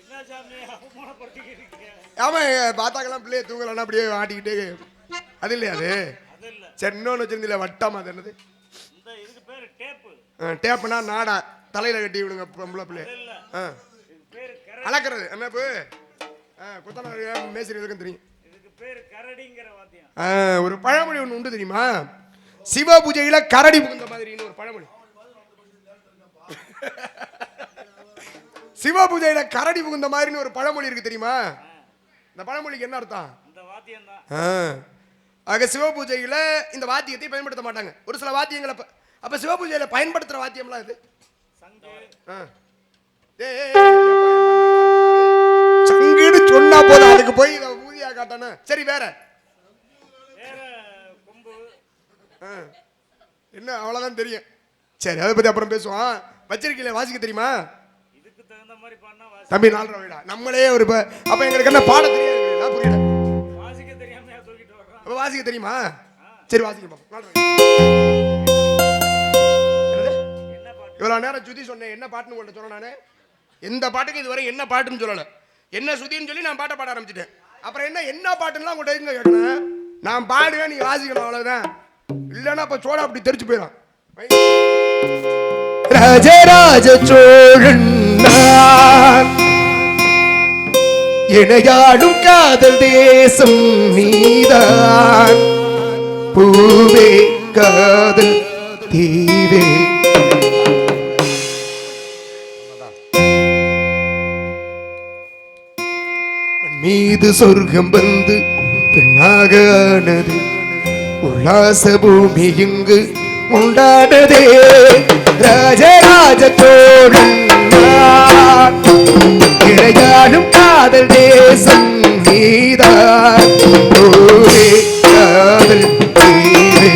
என்ன சாமி அவமானப்படுத்திக்கிறீங்க? ஆமா, பார்த்தாக்கெல்லாம் பிள்ளைய தூங்கலாம் அப்படியே ஆட்டிக்கிட்டே. அது இல்லையா அது? அது இல்ல. சரி, இன்னொன்று வச்சிருந்தீங்களா வட்டம், அது என்னது? இந்த இதுக்கு பேர் டேப்பு. டேப்புனா நாடா தலையில கட்டி விடுங்க பொம்பளை பிள்ளை. இதுக்கு பேர் கரடி. அளக்கிறது என்ன? குத்தன மேஸ்திரி இருக்குன்னு தெரியும். இதுக்கு பேர் கரடிங்கிற வாத்தியம். ஒரு பழமொழி ஒன்று உண்டு தெரியுமா? சிவ பூஜையில கரடி புகுந்த மாதிரின்னு ஒரு பழமொழி. சிவ பூஜையில கரடி புகுந்த மாதிரின்னு ஒரு பழமொழி இருக்கு தெரியுமா? இந்த பழமொழிக்கு என்ன அர்த்தம்? இந்த வாத்தியம் தான். ஆக சிவ பூஜையில இந்த வாத்தியத்தை பயன்படுத்த மாட்டாங்க. ஒரு சில வாத்தியங்களை அப்ப சிவ பூஜையில பயன்படுத்துற வாத்தியம்லாம் இது. சங்குன்னு சொன்னா போதும், அதுக்கு போய் ஊதியா காட்டணும். சரி, வேற கொம்பு என்ன? அவ்வளவுதான் தெரியும். சரி, அதை பத்தி அப்புறம் பேசுவோம். வச்சிருக்கீங்களே, வாசிக்க தெரியுமா? இதுக்கு தகுந்த மாதிரி பண்ணா தம்பி 4 ரூபாய்டா. நம்மளே ஒரு அப்ப எங்களுக்கு என்ன பாட தெரியாது, புரியல. வாசிக்க தெரியாம தூக்கிட்டு வர்றோம். அப்ப வாசிக்க தெரியுமா? சரி, வாசிக்க பாப்போம். இவ்வளவு நேரம் சுதி சொன்னேன். என்ன பாட்டுன்னு உங்கள்ட்ட சொன்னேன் நானு? எந்த பாட்டுக்கு இதுவரை என்ன பாட்டுன்னு சொல்லல. என்ன சுதின்னு சொல்லி நான் பாட்டை பாட ஆரம்பிச்சிட்டேன். அப்புறம் என்ன பாட்டுன்னா உங்கள்ட்ட எங்க கேட்கணும்? நான் பாடுவேன், நீங்க வாசிக்கணும், அவ்வளவுதான். இல்லைன்னா அப்ப சோழ அப்படி தெரிச்சு போயிடும். ராஜராஜ சோழன் இணையாடும் காதல் தேசம் நீதான், பூவே காதல் தீவே. மீது சொர்க்கம் வந்து பெண்ணாக ஆனது, உல்லாச பூமி இங்கு உண்டானதே. ராஜராஜ சோழன் இணையாடும் காதல் தேசம் நீதான், பூவே காதல் தீவே.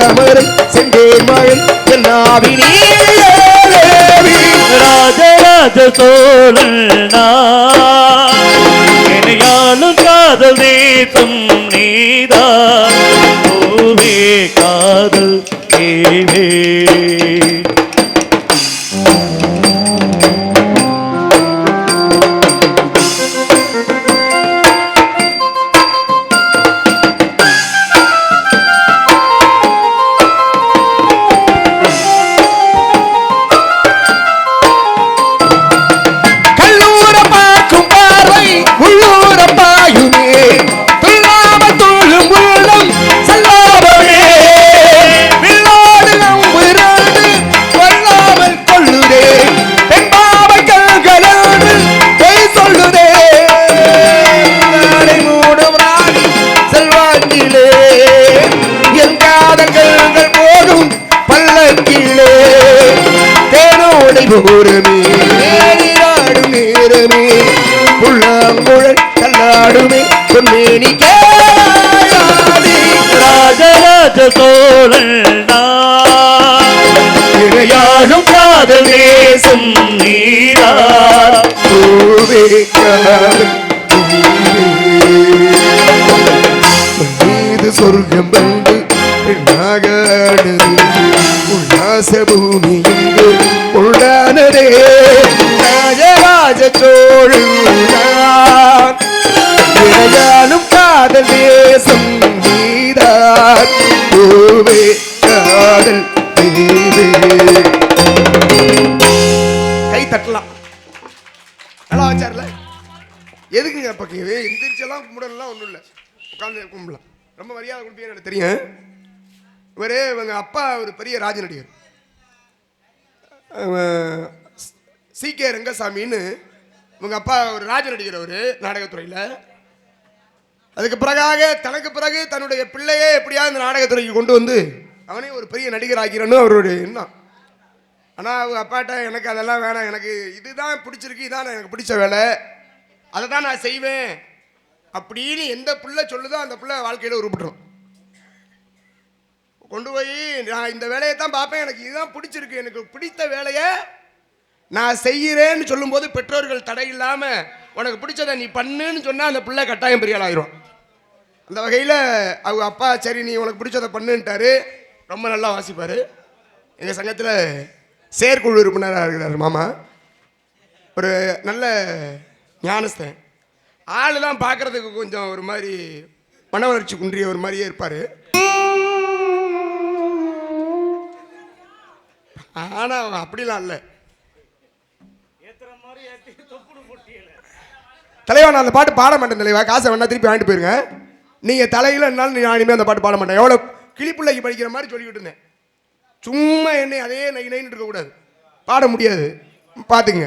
தாமரை செந்தேன் மழை எல்லாவினே ராஜராஜ சோழன் எனையாலும் காதல் தேசம் நீதான் பூவே காதல் தேவே ஓரமே நீராடும் நேரமே புல்லாங்குழல் கல்லாடுமே பொன்மேனி கேளாதே ராஜராஜ சோழன் இணையாடும் காதல் தேசம் நீதான் பூவே காதல் மீது சொர்க்கம் வந்து பெண்ணாகாடுது உல்லாச பூமி இங்கு உண்டானதே ராஜராஜ சோழன் இணையாலும் காதல் தேசம் நீதான் பூவே காதல் தேவே கை தட்டலாம் நல்லா வச்சார்ல எதுக்குங்க அப்ப எந்திரிச்செல்லாம் கும்பிடலாம் ஒன்றும் இல்லை உட்காந்து கும்பிடலாம் ரொம்ப மரியாதை கொடுப்பீங்கன்னு எனக்கு தெரியும் இவரே இவங்க அப்பா ஒரு பெரிய ராஜ நடிகர் சி.கே. ரங்கசாமின்னு இவங்க அப்பா ஒரு ராஜ நடிகர் அவர் நாடகத்துறையில் அதுக்கு தனக்கு பிறகு தன்னுடைய பிள்ளையே எப்படியாவது இந்த நாடகத்துறைக்கு கொண்டு வந்து அவனே ஒரு பெரிய நடிகர் ஆகிறன்னு அவருடைய எண்ணம். ஆனால் அவங்க அப்பாட்ட எனக்கு அதெல்லாம் வேணாம், எனக்கு இதுதான் பிடிச்சிருக்கு, இதான் எனக்கு பிடிச்ச வேலை, அதை தான் நான் செய்வேன் அப்படின்னு எந்த பிள்ளை சொல்லுதோ அந்த பிள்ளை வாழ்க்கையில் உருப்பிட்டுரும். கொண்டு போய் நான் இந்த வேலையை தான் பார்ப்பேன், எனக்கு இதுதான் பிடிச்சிருக்கு, எனக்கு பிடித்த வேலையை நான் செய்கிறேன்னு சொல்லும்போது பெற்றோர்கள் தடை இல்லாமல் உனக்கு பிடிச்சதை நீ பண்ணுன்னு சொன்னால் அந்த பிள்ளை கட்டாயம் பெரிய ஆளாயிரும். அந்த வகையில் அவங்க அப்பா சரி நீ உனக்கு பிடிச்சதை பண்ணுன்ட்டாரு. ரொம்ப நல்லா வாசிப்பார். எங்கள் சங்கத்தில் செயற்குழு உறுப்பினராக இருக்கிறார் மாமா. ஒரு நல்ல ஞானஸ்தன். ஆளுலாம் பார்க்குறதுக்கு கொஞ்சம் ஒரு மாதிரி மன வளர்ச்சி குன்றிய ஒரு மாதிரியே இருப்பார். ஆனால் அவங்க அப்படிலாம் இல்லை. தலைவா நான் அந்த பாட்டு பாட மாட்டேன் தலைவா, காசை வேணா திருப்பி வாங்கிட்டு போயிருங்க. நீங்கள் தலையில் என்னாலும் நான் இனிமேல் அந்த பாட்டு பாட மாட்டேன். எவ்வளோ கிளிப்பிள்ளைக்கு படிக்கிற மாதிரி சொல்லிக்கிட்டு இருந்தேன். சும்மா என்னை அதே நைன்னு இருக்கக்கூடாது, பாட முடியாது. பார்த்துங்க.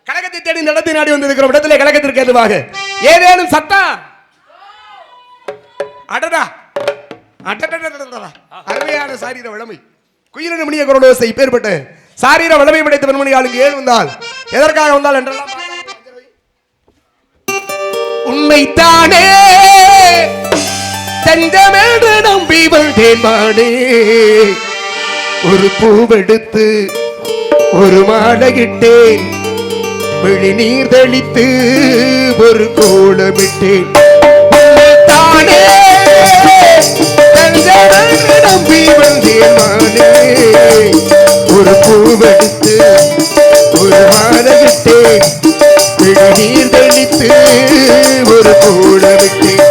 கழகத்தை தேடி இந்த இடத்தை நாடி வந்திருக்கிற இடத்துல கழகத்திற்கு எதுவாக ஏதேனும் சத்தம் அடடா அடடா அருமையான சாரீர வளமை குயிலின மணிய குரலோசை பேர்பட்ட சாரீர வளமை படைத்த பெண்மணி ஆளுங்க ஏன் வந்தால் எதற்காக வந்தால் என்றெல்லாம் உண்மைத்தானே தஞ்சமென்று நம்பி வந்தேன் நானே. ஒரு பூவெடுத்து ஒரு மாலையிட்டேன், விழி நீர் தெளித்து ஒரு கோலமிட்டேன். தானே தஞ்சமென்று நம்பி வந்தேன் நானே. ஒரு பூவெடுத்து ஒரு மாலையிட்டேன், விழி நீர் தெளித்து ஒரு கோலமிட்டேன்.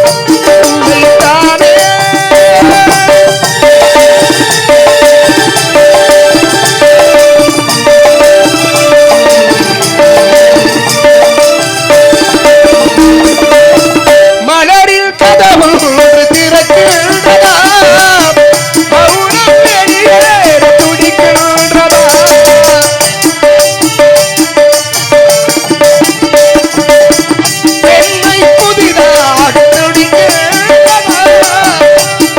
தானே மலரில் கதவு திறக்கின்றதா, மௌனம் வெளியேற துடிக்கின்றதா. பெண்ணை புதிதாக துடிக்கின்றதா,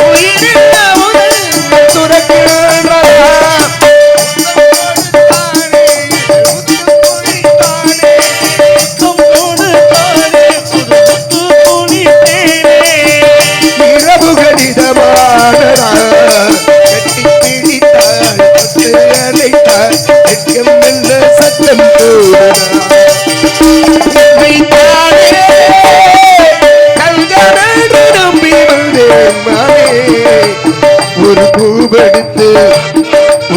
உயிரின் உடல் துறக்கின்றதா. இரவு கடிதமானதா, பூவெடுத்து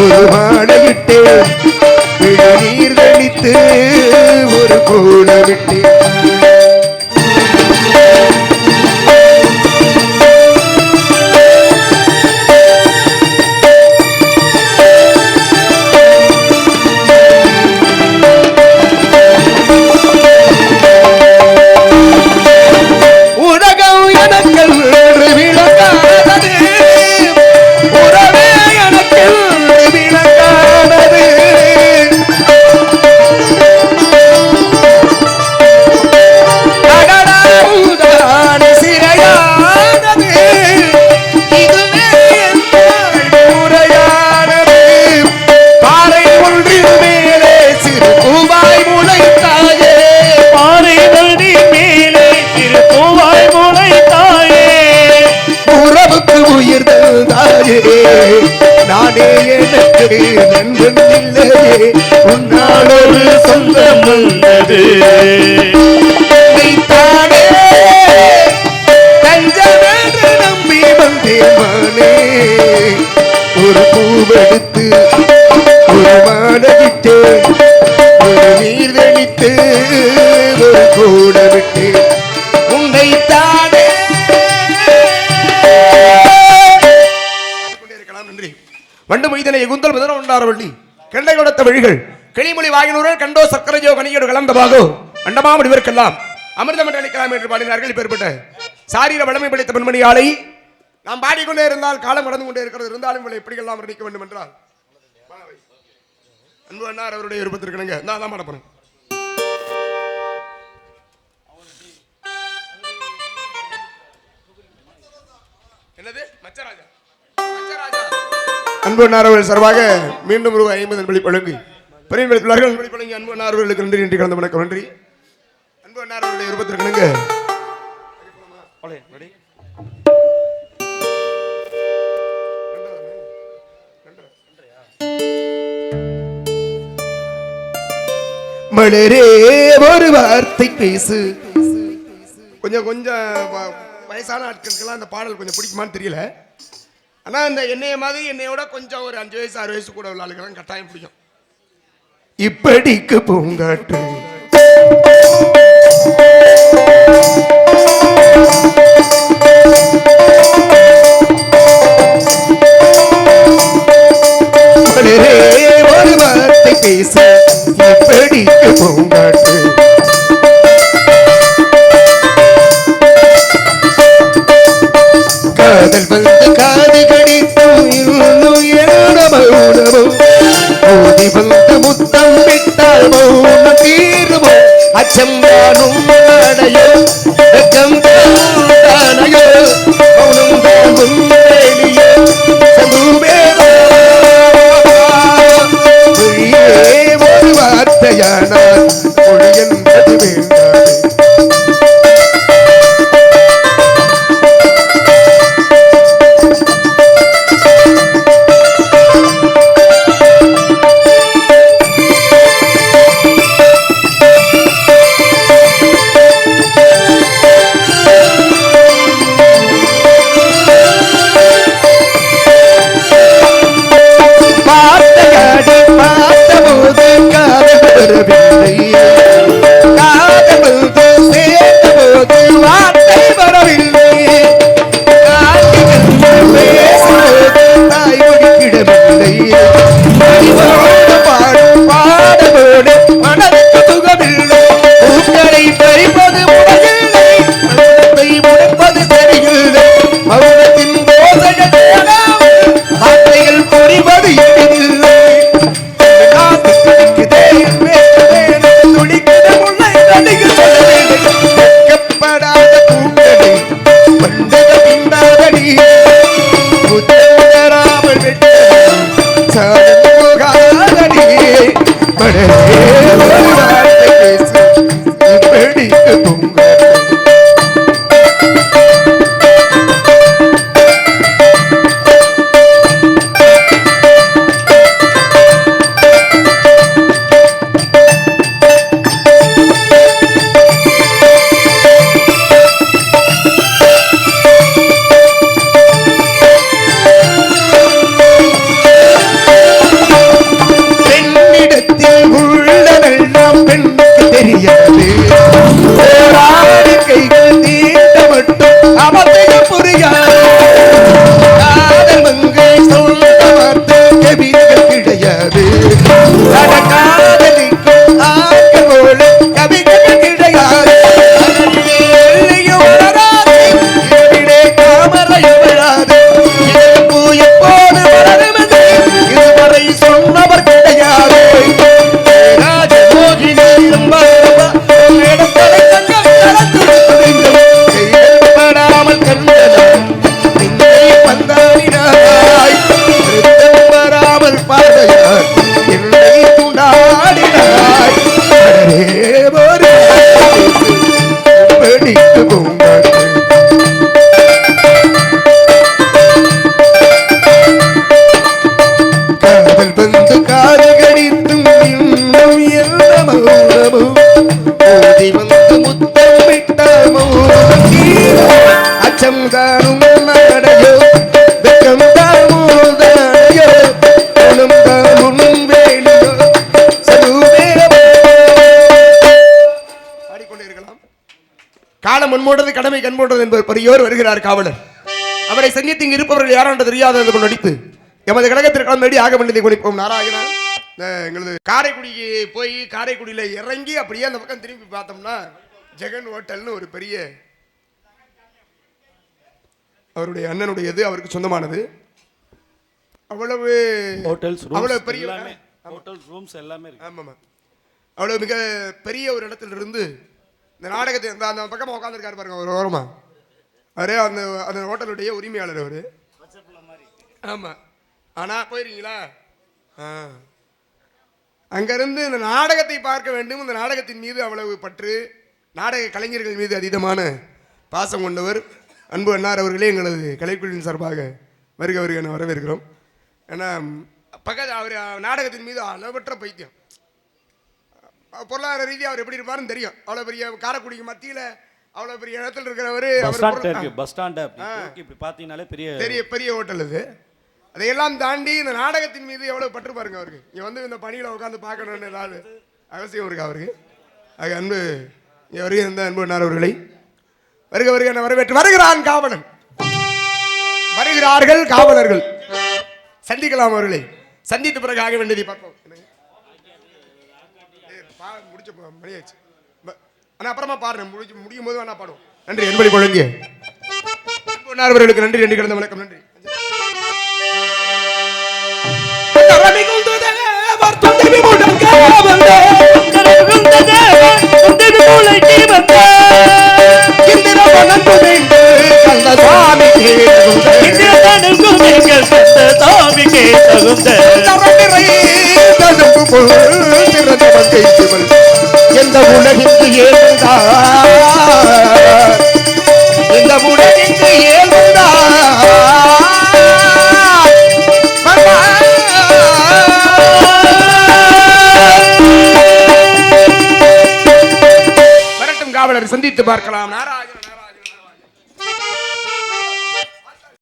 ஒரு மாலையிட்டு நீர் கழித்து ஒரு கோலமிட்டு நானே எனக்கு நண்பன் இல்லையே உன்னாலொரு சொந்தம் வந்தது தானே தஞ்சமென்று நம்பி வந்தேமானே ஒரு பூவெடுத்து ஒரு மாலையிட்டு ஒரு நீர் தெளித்து ஒரு கூட விட்டு உன்னை தானே வண்டு மொய்தனை குந்தல் முதலொண்டாரவள்ளி கெண்டை கொடுத்த வழிகள் கிளிமொழி வாயினூரல் கண்டோ சக்கரஜோ கனியோடு கலந்தபாகோ அண்டமாம் இவருக்கெல்லாம் அமிர்தம் என்று அளிக்கலாம் என்று பாடினார்கள். இப்பேற்பட்ட சாரீர வளமை படைத்த பெண்மணி ஆலை நாம் பாடிக்கொண்டே இருந்தால் காலம் கடந்து கொண்டே இருக்கிறது. இருந்தாலும் இவளை எப்படியெல்லாம் வர்ணிக்க வேண்டும் என்றால் அன்பு அண்ணார் அவருடைய விருப்பத்திற்குங்க நான் தான் பாட போறேன். என்னது மச்சராஜா அன்பு அண்ணார்கள் சார்பாக மீண்டும் ரூபாய் 50 பலி வழங்கி பெரிய வெளிப்பாளர்கள் வழங்கி அன்பு அண்ணார்களுக்கு நன்றி நன்றி கலந்த வணக்கம் நன்றி. அன்பு அண்ணார்களுடைய விருப்பத்திற்குங்க மலரே ஒரு வார்த்தை பேசு. கொஞ்சம் வயசான ஆட்களுக்கெல்லாம் அந்த பாடல் கொஞ்சம் பிடிக்குமான்னு தெரியல. ஆனா இந்த என்னைய மாதிரி என்னையோட கொஞ்சம் ஒரு 5 வயசு 6 வயசு கூட உள்ள ஆளுக்கெல்லாம் கட்டாயம் பிடிக்கும். இப்படிக்கு பூங்காற்று ஒரு வார்த்தை பேச இப்படிக்கு பூங்காற்று காதல் வந்து காது கடித்து ஓதி வந்து முத்தம் விட்டால் மௌனம் தீருமோ அச்சம் தானும் அடையோ வெக்கம் தானையோ மௌனம் தானும் வெளியோ சதுமேவோ மொழியே ஒரு வார்த்தையானால் மொழி என்பது வேண்டாம். மண் போன்றது கடமை கண் போன்றது என்பவர் பெரியோர் வருகிறார் காவலர். அவரை சந்தித்து இங்கு இருப்பவர்கள் யாரும் என்று தெரியாதது கொண்டு நடித்து எமது கழகத்திற்கான மேடி ஆக வேண்டியதை குடிப்போம். நாராயணா, எங்களது காரைக்குடிக்கு போய் காரைக்குடியில் இறங்கி அப்படியே அந்த பக்கம் திரும்பி பார்த்தோம்னா ஜெகன் ஹோட்டல்னு ஒரு பெரிய அவருடைய அண்ணனுடையது, அவருக்கு சொந்தமானது. அவ்வளவு ஹோட்டல்ஸ் அவ்வளவு பெரிய எல்லாமே ஹோட்டல்ஸ் ரூம்ஸ் எல்லாமே இருக்கு. ஆமாம், அவ்வளவு மிக பெரிய ஒரு இடத்துல இருந்து இந்த நாடகத்தை அந்த பக்கமாக உட்காந்துருக்காரு பாருங்க ஒரு ஓரமா, அவரே அந்த அந்த ஹோட்டலுடைய உரிமையாளர் அவரு. ஆமாம், ஆனால் போயிருக்கீங்களா? அங்கிருந்து இந்த நாடகத்தை பார்க்க வேண்டும். இந்த நாடகத்தின் மீது அவ்வளவு பற்று, நாடக கலைஞர்கள் மீது அதீதமான பாசம் கொண்டவர் அன்பு அண்ணார் அவர்களே எங்களது கலைக்குழுவின் சார்பாக வருக வருக என வரவேற்கிறோம். ஏன்னா அவர் நாடகத்தின் மீது அளவற்ற பைத்தியம். பொருளாதார ரீதியாக அவர் எப்படி இருப்பாருன்னு தெரியும். அவ்வளோ பெரிய காரைக்குடிக்கு மத்தியில் அவ்வளோ பெரிய இடத்துல இருக்கிறவர். பஸ் ஸ்டாண்ட் இப்படி பார்த்தீங்கன்னாலே பெரிய பெரிய ஹோட்டல் இது. அதையெல்லாம் தாண்டி இந்த நாடகத்தின் மீது எவ்வளோ பற்று பாருங்க அவருக்கு. இங்கே வந்து இந்த பணியில் உட்காந்து பார்க்கணுன்னு ஏதாவது அவசியம் இருக்கு அவருக்கு. ஆக அன்பு இங்கே வருகை இருந்த அன்பு அண்ணார் அவர்களை வருக வருக என வரவேற்று வருகிறான் காவலன். வருகிறார்கள் காவலர்கள். சந்திக்கலாம் அவர்களை. சந்தித்த பிறகு ஆக வேண்டியதை பார்ப்போம். முடிச்ச மணியாச்சு. ஆனால் அப்புறமா பாடுறேன், முடியும் போது வேணா பாடுவோம். நன்றி என்பதை கொழுங்கிய அவர்களுக்கு நன்றி. நன்றி கிடந்த வணக்கம். நன்றி. எந்த உலகிற்கு ஏழுந்தார், இந்த உலகிற்கு ஏழுந்தார் வரட்டும் காவலர், சந்தித்து பார்க்கலாம். நாராயணன்